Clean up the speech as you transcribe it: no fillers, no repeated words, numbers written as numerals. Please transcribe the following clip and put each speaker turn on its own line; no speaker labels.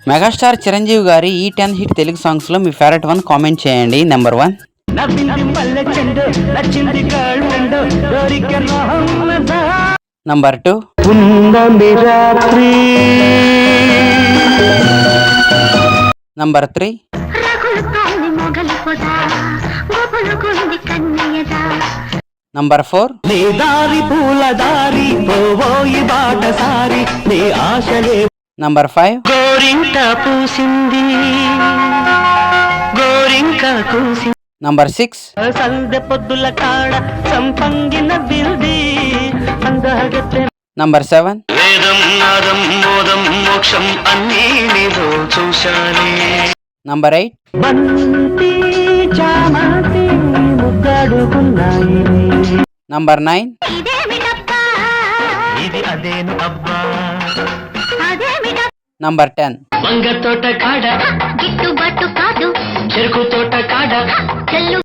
Megastar Chiranjeevi గారి ఈ 10 hit Telugu songs లో మీ ఫేవరెట్ వన్ కామెంట్ చేయండి. Number 1, number 2, number 3, number 4, number 5, number 6, number 7, number 8, number 9, number 10.
వంగ తోట కాడ గిట్టుబాటు కాదు చెరుకు తోట కాడ